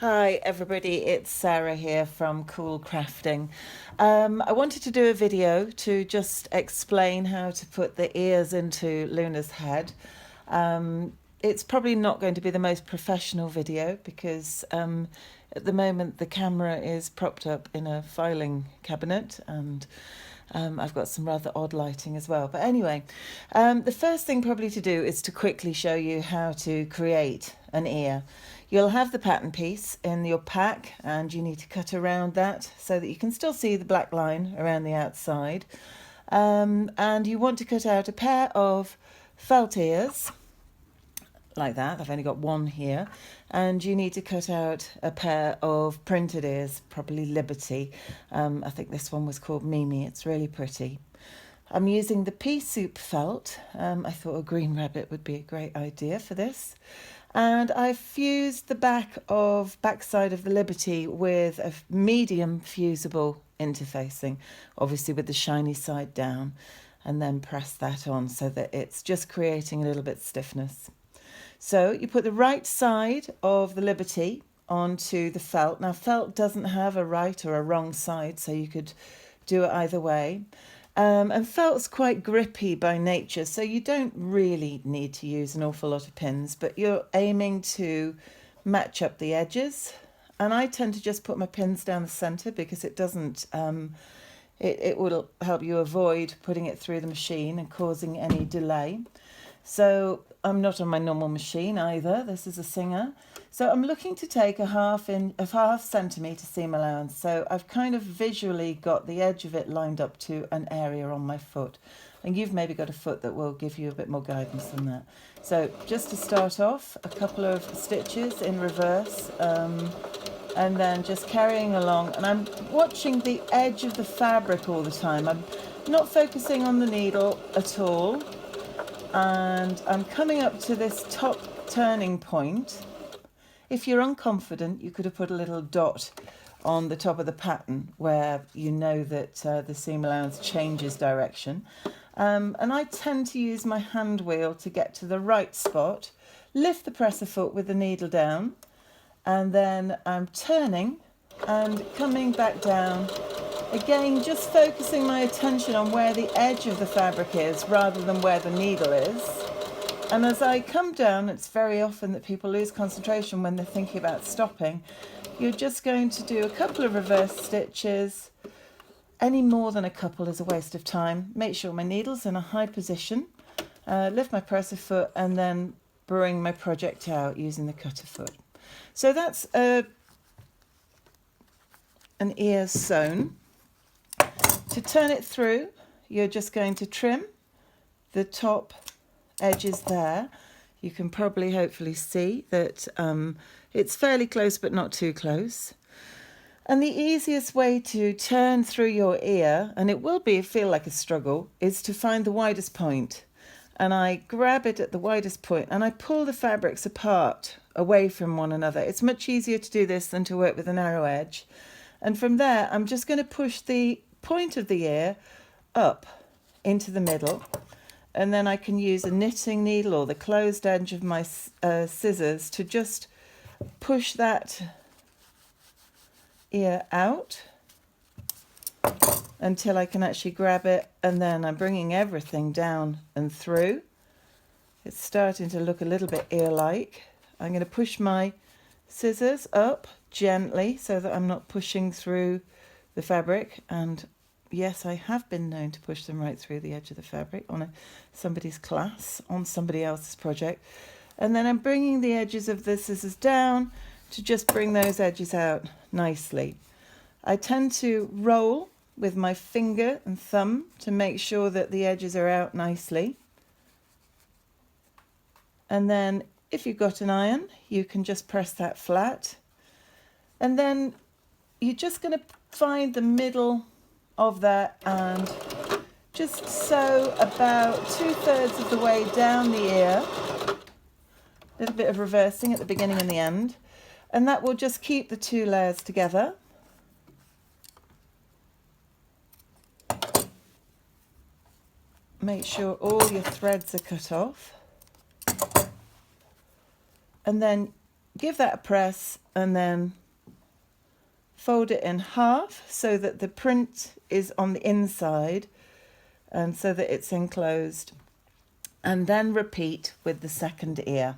Hi everybody, it's Sarah here from Cool Crafting. I wanted to do a video to just explain how to put the ears into Luna's head. It's probably not going to be the most professional video because at the moment the camera is propped up in a filing cabinet and I've got some rather odd lighting as well. But anyway, the first thing probably to do is to quickly show you how to create an ear. You'll have the pattern piece in your pack and you need to cut around that so that you can still see the black line around the outside. And you want to cut out a pair of felt ears like that. I've only got one here. And you need to cut out a pair of printed ears, probably Liberty. I think this one was called Mimi. It's really pretty. I'm using the pea soup felt. I thought a green rabbit would be a great idea for this. And I've fused the backside of the Liberty with a medium fusible interfacing, obviously with the shiny side down, and then press that on so that it's just creating a little bit of stiffness. So you put the right side of the Liberty onto the felt. Now felt doesn't have a right or a wrong side, so you could do it either way. And felt's quite grippy by nature, so you don't really need to use an awful lot of pins, but you're aiming to match up the edges. And I tend to just put my pins down the centre because it doesn't, it will help you avoid putting it through the machine and causing any delay. So I'm not on my normal machine either. This is a Singer. So I'm looking to take a half centimetre seam allowance. So I've kind of visually got the edge of it lined up to an area on my foot. And you've maybe got a foot that will give you a bit more guidance than that. So just to start off, a couple of stitches in reverse, and then just carrying along. And I'm watching the edge of the fabric all the time. I'm not focusing on the needle at all. And I'm coming up to this top turning point. If you're unconfident, you could have put a little dot on the top of the pattern where you know that the seam allowance changes direction. And I tend to use my hand wheel to get to the right spot, lift the presser foot with the needle down, and then I'm turning and coming back down. Again, just focusing my attention on where the edge of the fabric is rather than where the needle is. And as I come down, it's very often that people lose concentration when they're thinking about stopping. You're just going to do a couple of reverse stitches. Any more than a couple is a waste of time. Make sure my needle's in a high position. Lift my presser foot and then bring my project out using the cutter foot. So that's an ear sewn. To turn it through, you're just going to trim the top edges there. You can probably hopefully see that it's fairly close but not too close. And the easiest way to turn through your ear, and it will feel like a struggle, is to find the widest point. And I grab it at the widest point and I pull the fabrics apart away from one another. It's much easier to do this than to work with a narrow edge. And from there, I'm just going to push the point of the ear up into the middle, and then I can use a knitting needle or the closed edge of my scissors to just push that ear out until I can actually grab it, and then I'm bringing everything down and through. It's starting to look a little bit ear-like. I'm going to push my scissors up gently so that I'm not pushing through the fabric, and yes, I have been known to push them right through the edge of the fabric on somebody's class, on somebody else's project. And then I'm bringing the edges of the scissors down to just bring those edges out nicely. I tend to roll with my finger and thumb to make sure that the edges are out nicely. And then if you've got an iron, you can just press that flat. And then you're just going to find the middle of that and just sew about 2/3 of the way down the ear. A little bit of reversing at the beginning and the end, and that will just keep the two layers together. Make sure all your threads are cut off, and then give that a press and then fold it in half so that the print is on the inside and so that it's enclosed, and then repeat with the second ear.